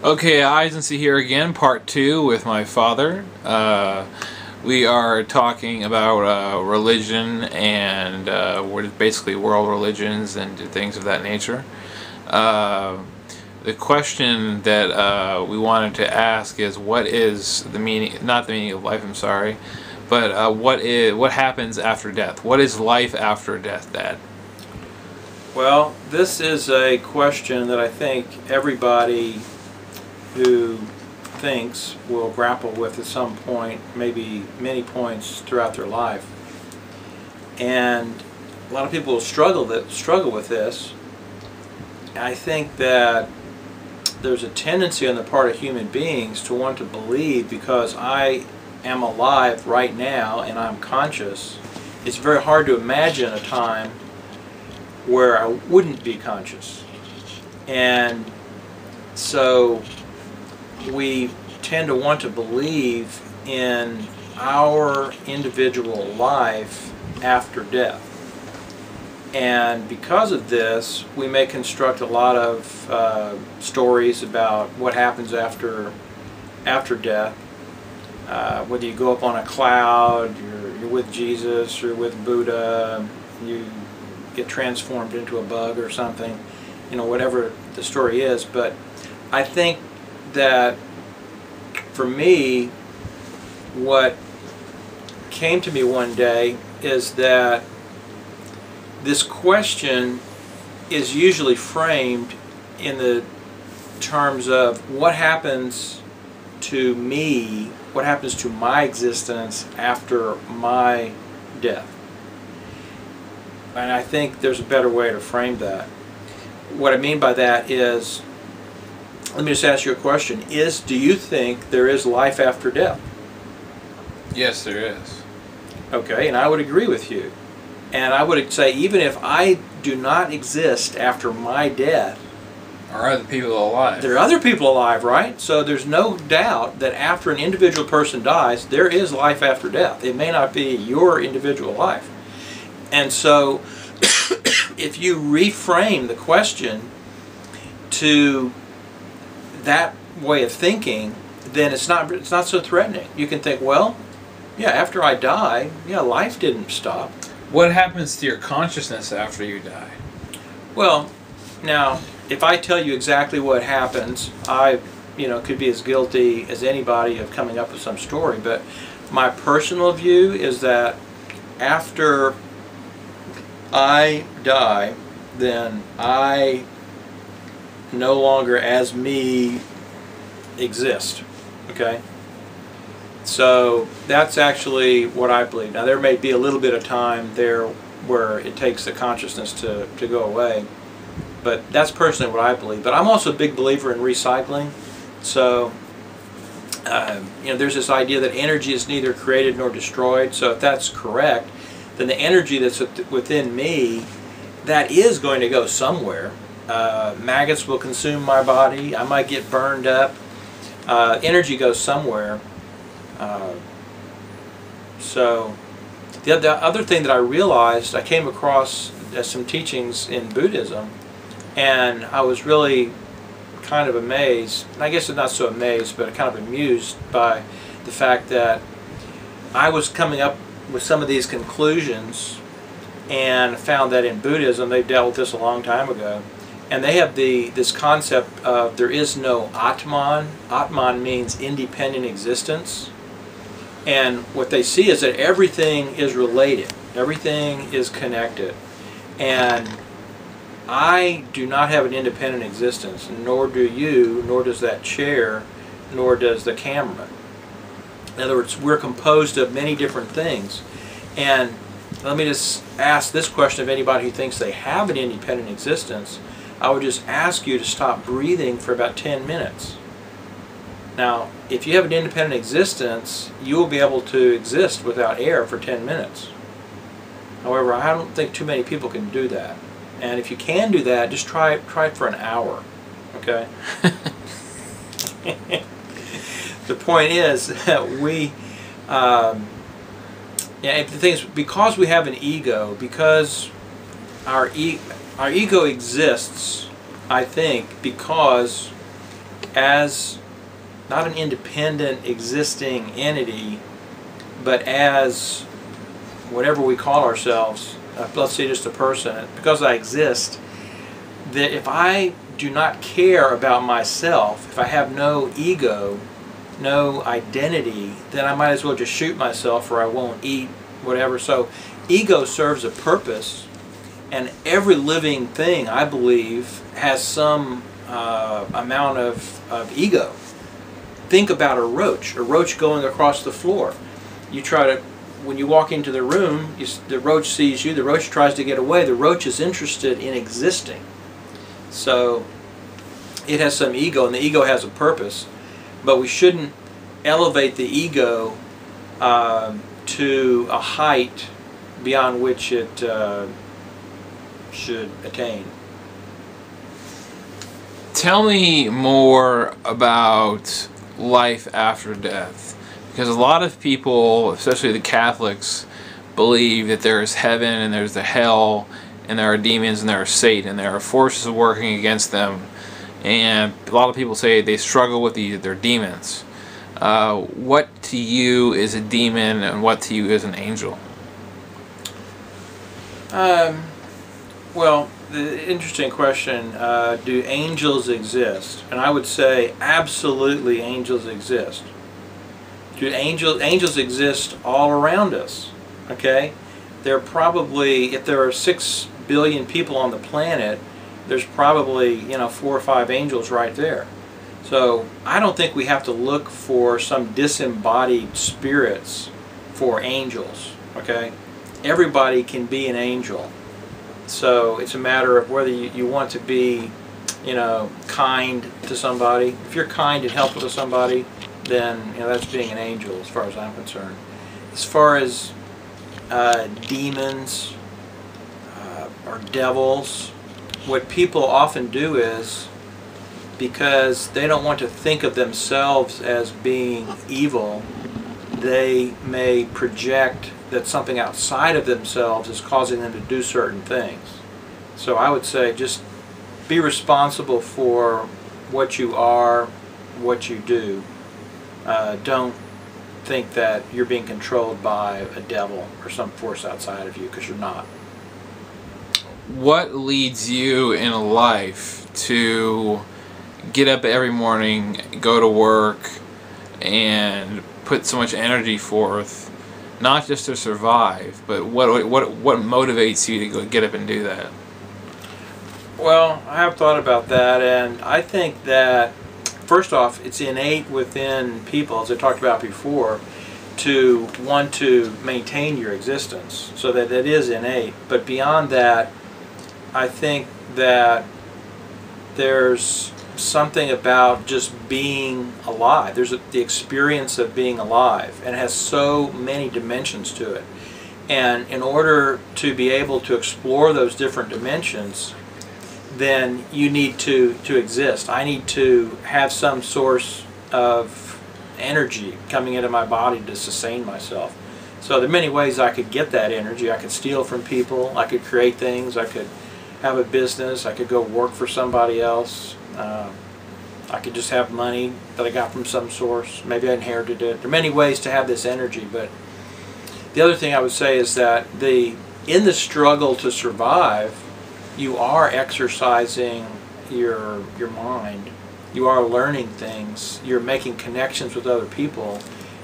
Okay, Eisense here again, part 2 with my father. We are talking about religion and what is basically world religions and things of that nature. The question that we wanted to ask is, what is the meaning, not the meaning of life, I'm sorry, but what happens after death? What is life after death, Dad? Well, this is a question that I think everybody who thinks will grapple with at some point, maybe many points throughout their life. And a lot of people struggle with this. I think that there's a tendency on the part of human beings to want to believe, because I am alive right now and I'm conscious, it's very hard to imagine a time where I wouldn't be conscious. And so we tend to want to believe in our individual life after death. And because of this, we may construct a lot of stories about what happens after death. Whether you go up on a cloud, you're with Jesus, you're with Buddha, you get transformed into a bug or something, you know, whatever the story is. But I think that for me, what came to me one day is that this question is usually framed in the terms of what happens to me, what happens to my existence after my death. And I think there's a better way to frame that. What I mean by that is, let me just ask you a question. Do you think there is life after death? Yes, there is. Okay, and I would agree with you. And I would say, even if I do not exist after my death, Are other people alive? there are other people alive, right? So there's no doubt that after an individual person dies, there is life after death. It may not be your individual life. And so if you reframe the question to that way of thinking, then it's not so threatening. You can think, well, yeah, after I die, yeah, life didn't stop. What happens to your consciousness after you die? Well, now, if I tell you exactly what happens, I, could be as guilty as anybody of coming up with some story. But my personal view is that after I die, then I no longer as me exist. Okay? So that's actually what I believe. Now, there may be a little bit of time there where it takes the consciousness to go away, but that's personally what I believe. But I'm also a big believer in recycling. So there's this idea that energy is neither created nor destroyed. So if that's correct, then the energy that's within me, that is going to go somewhere. Maggots will consume my body. I might get burned up. Energy goes somewhere. So the other thing that I realized, I came across some teachings in Buddhism, and I was really kind of amazed, I guess not so amazed, but kind of amused by the fact that I was coming up with some of these conclusions, and found that in Buddhism they dealt with this a long time ago. And they have this concept of there is no Atman. Atman means independent existence. And what they see is that everything is related. Everything is connected. And I do not have an independent existence, nor do you, nor does that chair, nor does the camera. In other words, we're composed of many different things. And let me just ask this question of anybody who thinks they have an independent existence. I would just ask you to stop breathing for about 10 minutes. Now, if you have an independent existence, you will be able to exist without air for 10 minutes. However, I don't think too many people can do that. And if you can do that, just try it for an hour. Okay? The point is that the thing is, because we have an ego, because our ego exists, I think, because as not an independent existing entity, but as whatever we call ourselves, let's say just a person, because I exist, that if I do not care about myself, if I have no ego, no identity, then I might as well just shoot myself, or I won't eat, whatever. So ego serves a purpose, and every living thing, I believe, has some amount of ego. Think about a roach going across the floor. You try to, when you walk into the room, the roach sees you, the roach tries to get away, the roach is interested in existing. So it has some ego, and the ego has a purpose, but we shouldn't elevate the ego to a height beyond which it should attain. Tell me more about life after death, because a lot of people, especially the Catholics, believe that there is heaven and there's the hell and there are demons and there are Satan and there are forces working against them, and a lot of people say they struggle with their demons. What to you is a demon and what to you is an angel? Well, the interesting question, do angels exist? And I would say absolutely angels exist. Do angels exist all around us? Okay? There are probably, if there are 6 billion people on the planet, there's probably, 4 or 5 angels right there. So I don't think we have to look for some disembodied spirits for angels. Okay? Everybody can be an angel. So it's a matter of whether you want to be, kind to somebody. If you're kind and helpful to somebody, then that's being an angel as far as I'm concerned. As far as demons or devils, what people often do is, because they don't want to think of themselves as being evil, they may project that something outside of themselves is causing them to do certain things. So I would say just be responsible for what you are, what you do. Don't think that you're being controlled by a devil or some force outside of you, because you're not. What leads you in life to get up every morning, go to work, and put so much energy forth, not just to survive, but what motivates you to go get up and do that? Well, I have thought about that, and I think that first off, it's innate within people, as I talked about before, to want to maintain your existence. So that it is innate. But beyond that, I think that there's something about just being alive. There's the experience of being alive, and it has so many dimensions to it. And in order to be able to explore those different dimensions, then you need to exist. I need to have some source of energy coming into my body to sustain myself. So there are many ways I could get that energy. I could steal from people, I could create things, I could have a business, I could go work for somebody else, I could just have money that I got from some source, maybe I inherited it. There are many ways to have this energy, but the other thing I would say is that in the struggle to survive, you are exercising your mind. You are learning things. You're making connections with other people.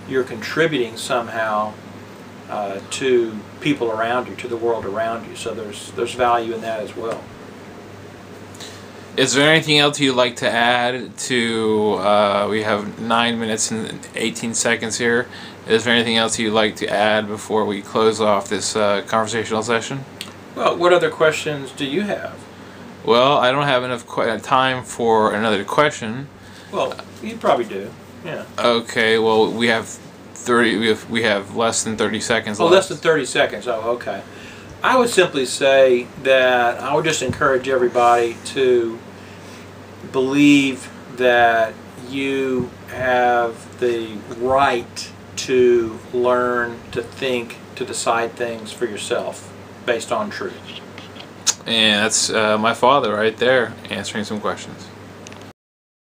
You're contributing somehow to people around you, to the world around you. So there's value in that as well. Is there anything else you'd like to add to, we have 9 minutes and 18 seconds here. Is there anything else you'd like to add before we close off this conversational session? Well, what other questions do you have? Well, I don't have enough time for another question. Well, you probably do. Yeah. Okay. Well, we have 30. We have less than 30 seconds left. Oh, less than 30 seconds. Oh, okay. I would simply say that I would just encourage everybody to believe that you have the right to learn, to think, to decide things for yourself based on truth. And that's my father right there answering some questions.